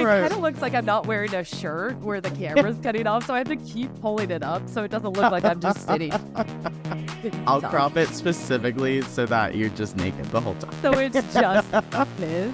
kind of looks like I'm not wearing a shirt where the camera's cutting off, so I have to keep pulling it up so it doesn't look like I'm just sitting. I'll crop it specifically so that you're just naked the whole time. So it's just this.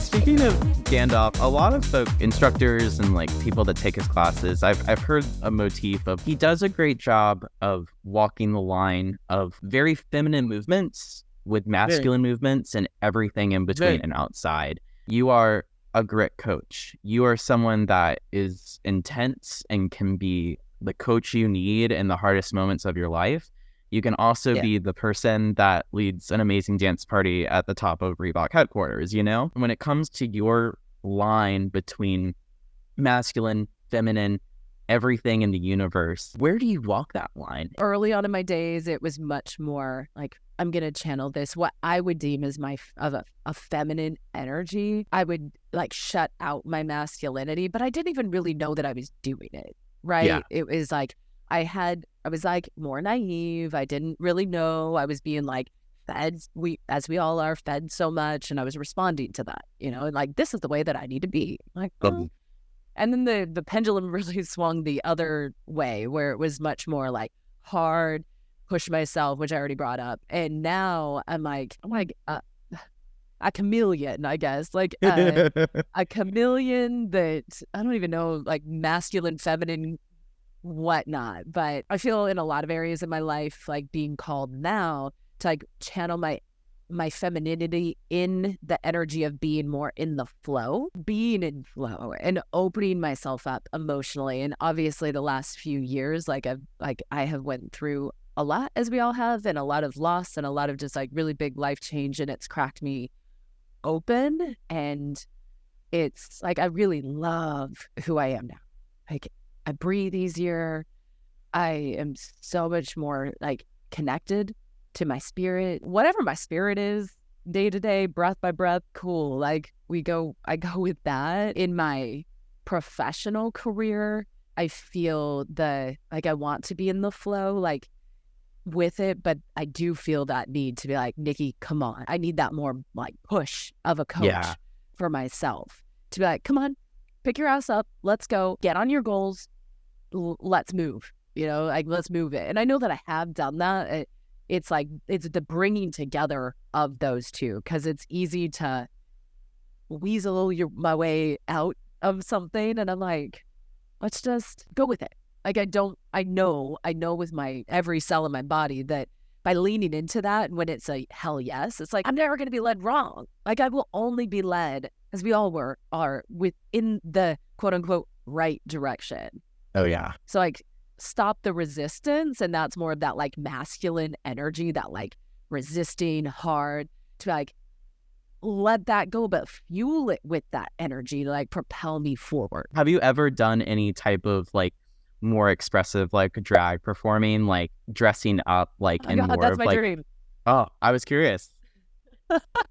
Speaking of Gandalf, a lot of the instructors and like people that take his classes, I've heard a motif of he does a great job of walking the line of very feminine movements with masculine movements and everything in between and outside. You are a grit coach. You are someone that is intense and can be the coach you need in the hardest moments of your life. You can also be the person that leads an amazing dance party at the top of Reebok headquarters, you know? When it comes to your line between masculine, feminine, everything in the universe, where do you walk that line? Early on in my days, it was much more like, I'm going to channel this, what I would deem as a feminine energy. I would like shut out my masculinity, but I didn't even really know that I was doing it, right? Yeah. It was like, I was like more naive. I didn't really know. I was being like fed, as we all are fed so much. And I was responding to that, you know, and like, this is the way that I need to be. Like, oh. And then the pendulum really swung the other way where it was much more like hard, push myself, which I already brought up. And now I'm like a chameleon, I guess, like a chameleon that I don't even know, like masculine, feminine, whatnot. But I feel in a lot of areas in my life, like being called now to like channel my femininity in the energy of being more in the flow, being in flow and opening myself up emotionally. And obviously the last few years, I have went through a lot, as we all have, and a lot of loss and a lot of just like really big life change. And it's cracked me open. And it's like, I really love who I am now. Like, I breathe easier. I am so much more like connected to my spirit. Whatever my spirit is, day to day, breath by breath, cool. Like I go with that. In my professional career, I feel I want to be in the flow, like with it, but I do feel that need to be like, Nikki, come on. I need that more like push of a coach for myself to be like, come on, pick your ass up. Let's go. Get on your goals. Let's move, you know, like let's move it. And I know that I have done that. It's like, it's the bringing together of those two, because it's easy to weasel my way out of something. And I'm like, let's just go with it. Like, I know with my every cell in my body that by leaning into that, and when it's a hell yes, it's like, I'm never going to be led wrong. Like, I will only be led, as we all are within the quote unquote right direction. Oh yeah. So like, stop the resistance. And that's more of that like masculine energy, that like resisting hard, to like let that go, but fuel it with that energy to like propel me forward. Have you ever done any type of like more expressive like drag performing, like dressing up like in more that's of my like dream. Oh, I was curious.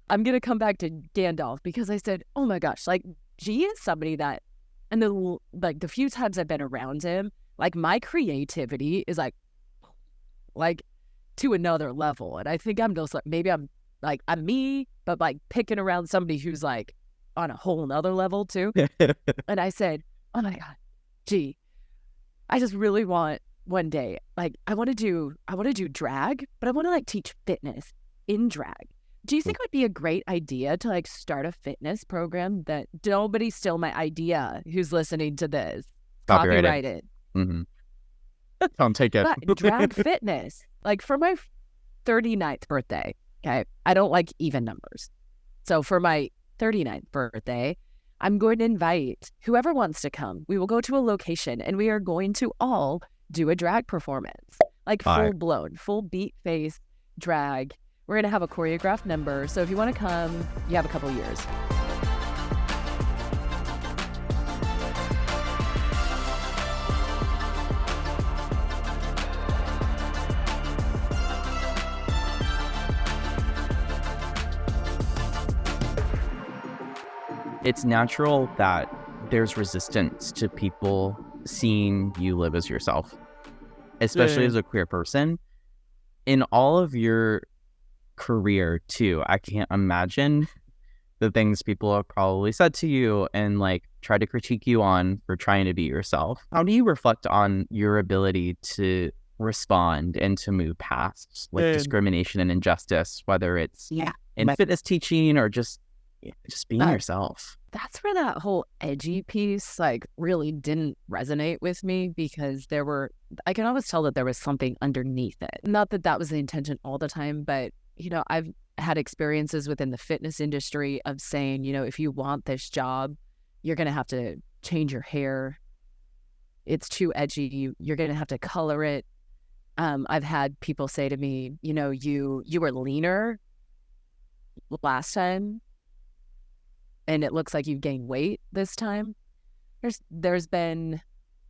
I'm gonna come back to Gandalf because I said, oh my gosh, like G is somebody that, and the few times I've been around him, like my creativity is like to another level. And I think I'm just like, maybe I'm me, but like picking around somebody who's like on a whole nother level too. And I said, oh my God, G, I just really want one day, like I want to do drag, but I want to like teach fitness in drag. Do you think it would be a great idea to like start a fitness program that nobody steal my idea who's listening to this? Copyright it. Mm-hmm. Don't take it. But drag fitness, like for my 39th birthday, okay, I don't like even numbers. So for my 39th birthday, I'm going to invite whoever wants to come. We will go to a location and we are going to all do a drag performance, like full blown, full beat face drag. We're going to have a choreographed number. So if you want to come, you have a couple years. It's natural that there's resistance to people seeing you live as yourself, especially as a queer person. In all of your career too, I can't imagine the things people have probably said to you and like try to critique you on for trying to be yourself. How do you reflect on your ability to respond and to move past like discrimination and injustice, whether it's in fitness teaching or just being yourself? That's where that whole edgy piece like really didn't resonate with me, because I can always tell that there was something underneath it. Not that that was the intention all the time, but I've had experiences within the fitness industry of saying, if you want this job, you're going to have to change your hair. It's too edgy. You're going to have to color it. I've had people say to me, you were leaner last time, and it looks like you've gained weight this time. There's been,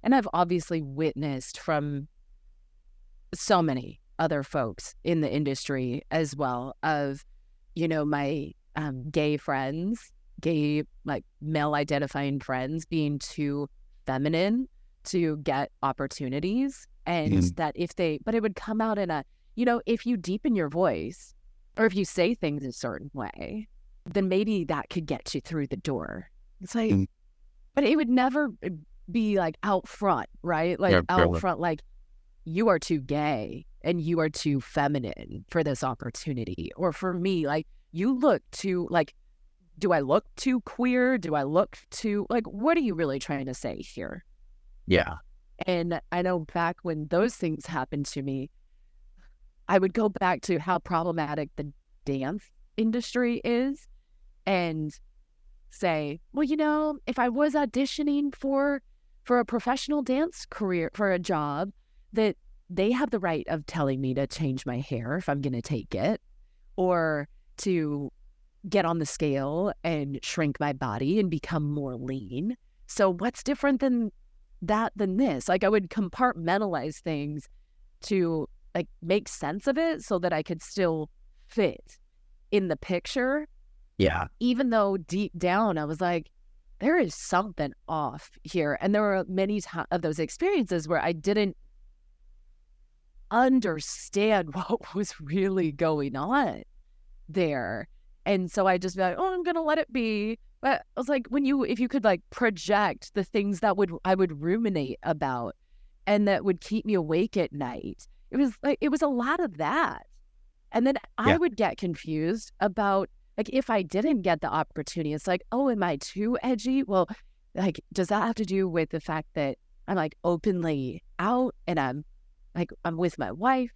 and I've obviously witnessed from so many other folks in the industry as well of, my gay friends, like male identifying friends being too feminine to get opportunities. And that but it would come out in if you deepen your voice or if you say things a certain way, then maybe that could get you through the door. It's like, but it would never be like out front, right? Like out front, like you are too gay and you are too feminine for this opportunity. Or for me, like you look too, like, do I look too queer? Do I look too, like, what are you really trying to say here? Yeah. And I know back when those things happened to me, I would go back to how problematic the dance industry is and say, well, if I was auditioning for a professional dance career, for a job, that they have the right of telling me to change my hair if I'm going to take it, or to get on the scale and shrink my body and become more lean. So what's different than this? Like, I would compartmentalize things to like make sense of it so that I could still fit in the picture. Yeah. Even though deep down I was like, there is something off here. And there were many of those experiences where I didn't understand what was really going on there. And so I just be like, oh, I'm going to let it be. But I was like, if you could like project the things that I would ruminate about and that would keep me awake at night, it was a lot of that. And then I would get confused about, like, if I didn't get the opportunity, it's like, oh, am I too edgy? Well, like, does that have to do with the fact that I'm like openly out and I'm with my wife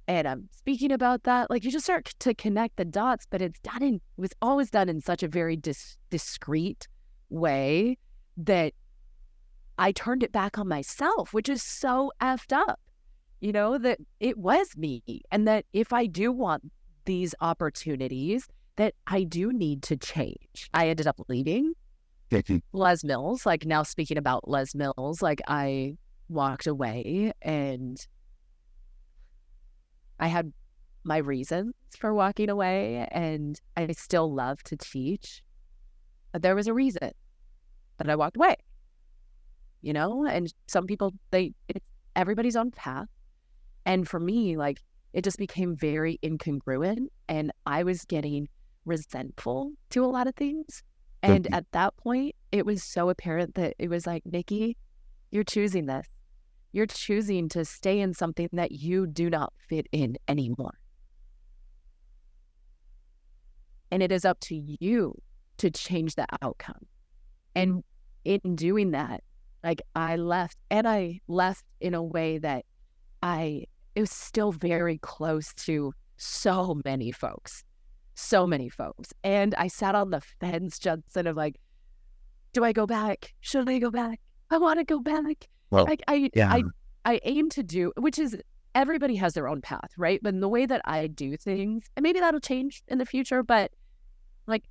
and I'm speaking about that? Like, you just start to connect the dots, but it was always done in such a very discreet way that I turned it back on myself, which is so effed up, that it was me. And that if I do want these opportunities, that I do need to change. I ended up leaving Les Mills. Like, now speaking about Les Mills, like, I walked away and I had my reasons for walking away, and I still love to teach. But there was a reason that I walked away, and some people, it's everybody's own path. And for me, like, it just became very incongruent, and I was getting resentful to a lot of things. And at that point, it was so apparent that it was like, Nikki, you're choosing this. You're choosing to stay in something that you do not fit in anymore. And it is up to you to change the outcome. And in doing that, like, I left in a way that it was still very close to so many folks. And I sat on the fence, Judson, of like, do I go back? Should I go back? I want to go back. Well, I aim to do, which is, everybody has their own path, right? But the way that I do things, and maybe that'll change in the future, but like,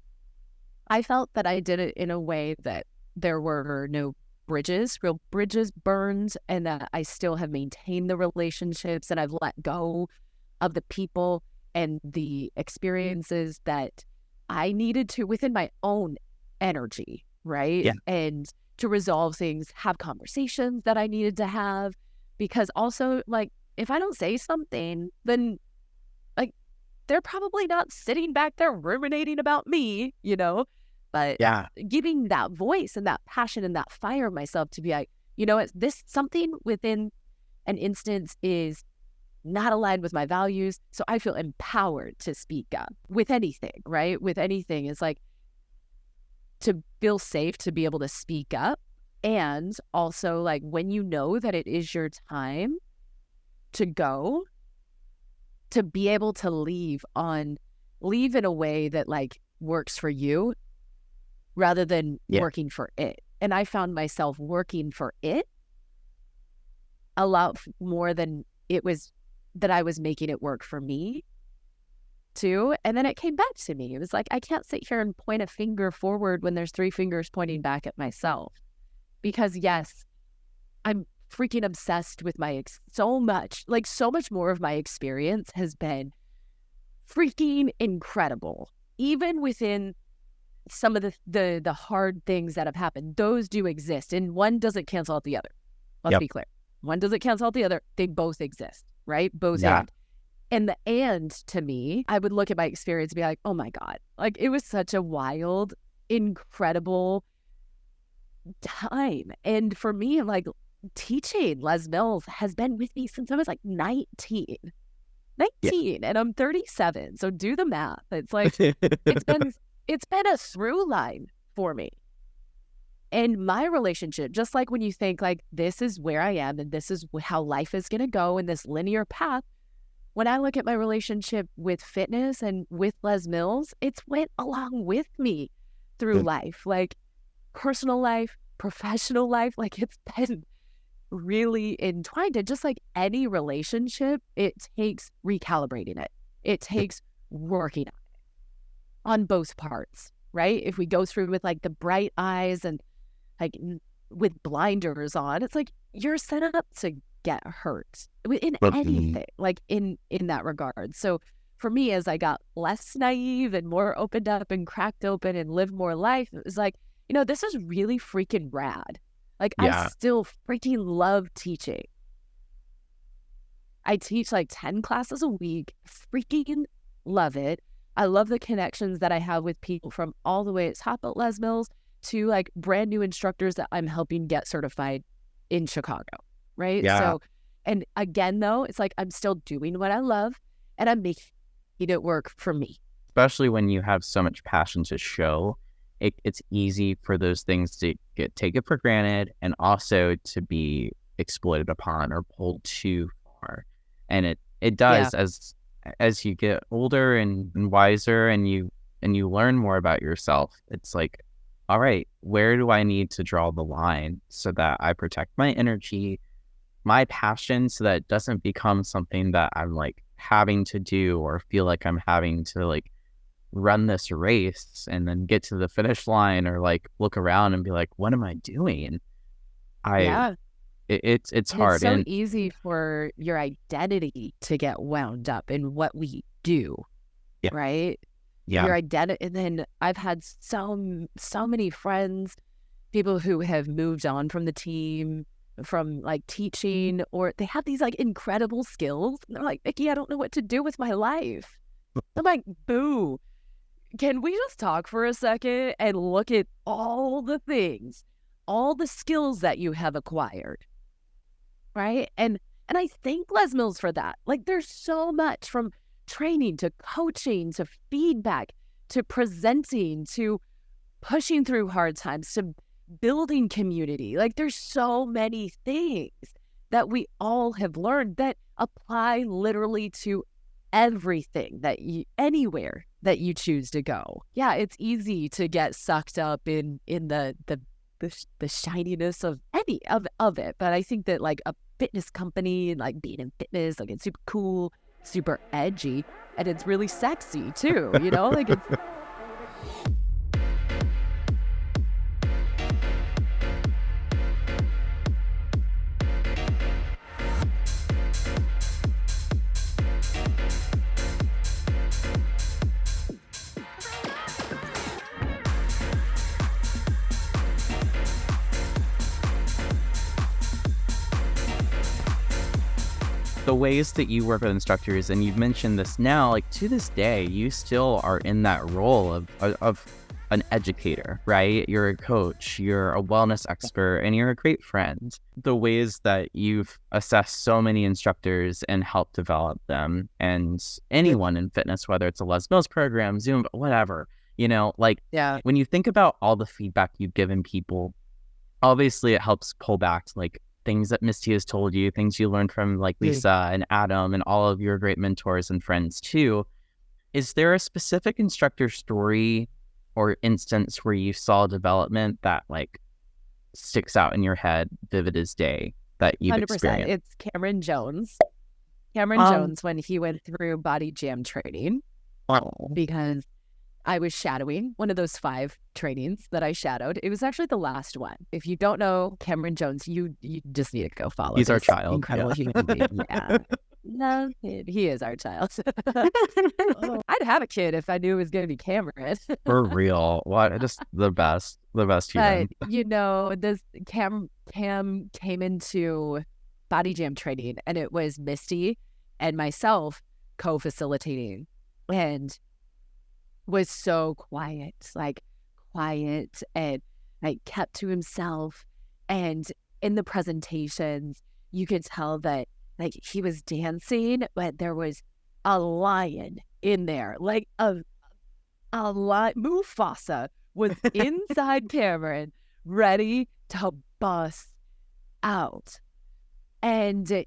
I felt that I did it in a way that there were no real bridges burned, and that I still have maintained the relationships, and I've let go of the people and the experiences that I needed to within my own energy, right? Yeah. And to resolve things, have conversations that I needed to have, because also like if I don't say something, then like they're probably not sitting back there ruminating about me, you know, but Yeah. giving that voice and that passion and that fire of myself to be like, you know, it's this something within an instance is not aligned with my values. So I feel empowered to speak up with anything, right? With anything, it's like to feel safe to be able to speak up. And also like when you know that it is your time to go, to be able to leave in a way that like works for you rather than working for it. And I found myself working for it a lot more than it was that I was making it work for me too. And then it came back to me. It was like, I can't sit here and point a finger forward when there's 3 fingers pointing back at myself. Because yes, I'm freaking obsessed with so much more of my experience has been freaking incredible. Even within some of the hard things that have happened, those do exist. And one doesn't cancel out the other. Let's be clear. One doesn't cancel out the other. They both exist, right? Both end. And the and to me, I would look at my experience and be like, oh my God, like it was such a wild, incredible time. And for me, like teaching Les Mills has been with me since I was like 19 and I'm 37. So do the math. It's like, it's been a through line for me. And my relationship, just like when you think like this is where I am and this is how life is going to go in this linear path, when I look at my relationship with fitness and with Les Mills, it's went along with me through life, like personal life, professional life, like it's been really entwined. And just like any relationship, it takes recalibrating it. It takes working on both parts, right? If we go through with like the bright eyes and like with blinders on, it's like you're set up to get hurt in anything, like in that regard. So for me, as I got less naive and more opened up and cracked open and lived more life, it was like, you know, this is really freaking rad. Like I still freaking love teaching. I teach like 10 classes a week, freaking love it. I love the connections that I have with people from all the way at top at Les Mills to like brand new instructors that I'm helping get certified in Chicago, right? So, and again, though, it's like I'm still doing what I love and I'm making it work for me. Especially when you have so much passion to show, it's easy for those things to get taken for granted and also to be exploited upon or pulled too far. And it does as you get older and wiser and you learn more about yourself. It's like, all right, where do I need to draw the line so that I protect my energy, my passion, so that it doesn't become something that I'm like having to do or feel like I'm having to like run this race and then get to the finish line or like look around and be like, what am I doing? It's hard. It's so easy for your identity to get wound up in what we do, right? Your identity. And then I've had so many friends, people who have moved on from the team, from like teaching, or they have these like incredible skills. And they're like, Nikki, I don't know what to do with my life. I'm like, boo. Can we just talk for a second and look at all the things, all the skills that you have acquired, right? And I thank Les Mills for that. Like there's so much from training to coaching to feedback to presenting to pushing through hard times to building community. Like there's so many things that we all have learned that apply literally to everything anywhere that you choose to go. Yeah, it's easy to get sucked up in the shininess of any of it. But I think that like a fitness company and like being in fitness, like it's super cool, super edgy, and it's really sexy too, you know? Like it's the ways that you work with instructors, and you've mentioned this now, like to this day, you still are in that role of an educator, right? You're a coach, you're a wellness expert, and you're a great friend. The ways that you've assessed so many instructors and helped develop them, and anyone in fitness, whether it's a Les Mills program, Zoom, whatever, when you think about all the feedback you've given people, obviously it helps pull back to like things that Misty has told you, things you learned from like Lisa and Adam and all of your great mentors and friends too. Is there a specific instructor story or instance where you saw development that like sticks out in your head, vivid as day, that you've 100%. experienced? It's Cameron Jones. Jones, when he went through body jam training, because I was shadowing one of those 5 trainings that I shadowed. It was actually the last one. If you don't know Cameron Jones, you just need to go follow. He's our child. Incredible human being. Yeah. No, he is our child. I'd have a kid if I knew it was going to be Cameron. For real. What? Just the best human. But, this Cam came into body jam training, and it was Misty and myself co-facilitating, and was so quiet and like kept to himself. And in the presentations, you could tell that like he was dancing, but there was a lion in there, like a lion. Mufasa was inside Cameron, ready to bust out. And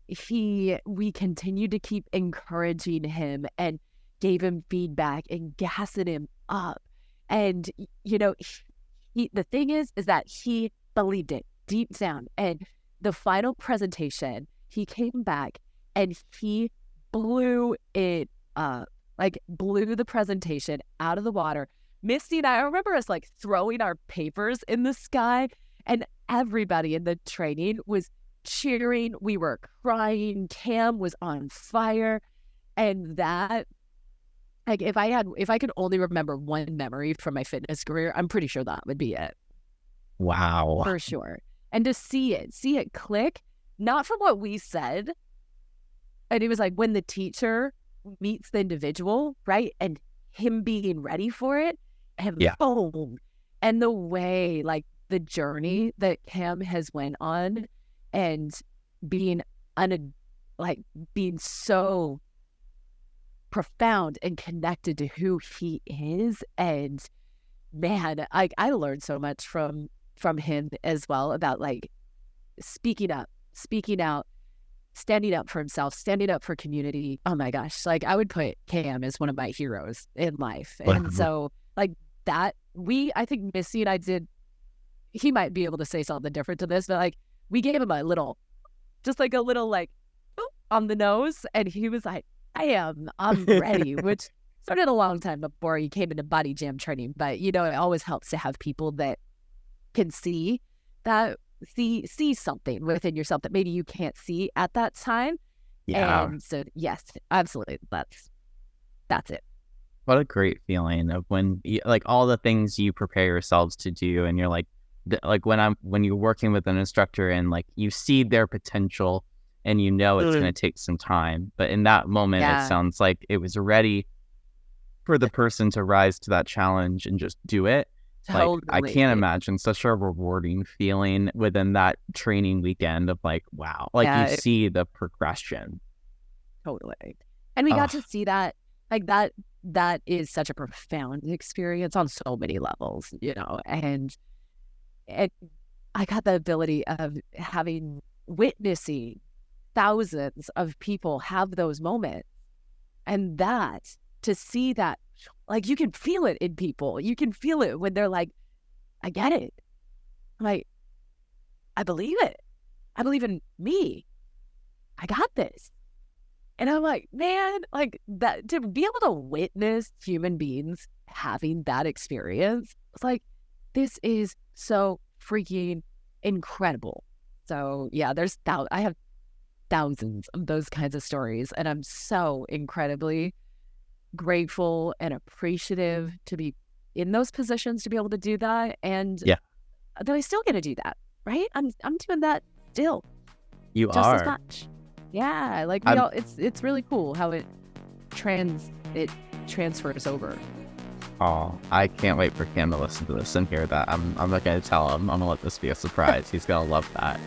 we continued to keep encouraging him and gave him feedback and gassing him up. And, the thing is that he believed it deep down. And the final presentation, he came back and he blew it up, like blew the presentation out of the water. Misty and I remember us like throwing our papers in the sky, and everybody in the training was cheering. We were crying. Cam was on fire. And that, like, if I could only remember one memory from my fitness career, I'm pretty sure that would be it. Wow. For sure. And to see it click, not from what we said. And it was like when the teacher meets the individual, right? And him being ready for it, and boom. And the way, like, the journey that Cam has went on, and being so profound and connected to who he is. And man, I learned so much from him as well, about like speaking out, standing up for himself, standing up for community. Oh my gosh, like I would put Cam as one of my heroes in life. And so like that, I think Missy and I did, he might be able to say something different to this, but like we gave him a little on the nose, and he was like, I'm ready, which started a long time before he came into body jam training. But, it always helps to have people that can see something within yourself that maybe you can't see at that time. Yeah. And so, yes, absolutely. That's it. What a great feeling of when, like, all the things you prepare yourselves to do, and you're like when you're working with an instructor and like you see their potential, and it's going to take some time. But in that moment, it sounds like it was ready for the person to rise to that challenge and just do it. Totally. Like, I can't imagine such a rewarding feeling within that training weekend of like, wow, like you see the progression. Totally. And we got to see that, like that is such a profound experience on so many levels, and I got the ability of witnessing thousands of people have those moments, and that to see that, like, you can feel it in people. You can feel it when they're like, I get it. Like, I believe it. I believe in me. I got this. And I'm like, man, like that, to be able to witness human beings having that experience, it's like, this is so freaking incredible. So yeah, I have thousands of those kinds of stories, and I'm so incredibly grateful and appreciative to be in those positions, to be able to do that, and that I still get to do that, right? I'm doing that still. You just are as much. Yeah, like it's really cool how it transfers over. Oh, I can't wait for Cam to listen to this and hear that. I'm not going to tell him. I'm going to let this be a surprise. He's going to love that.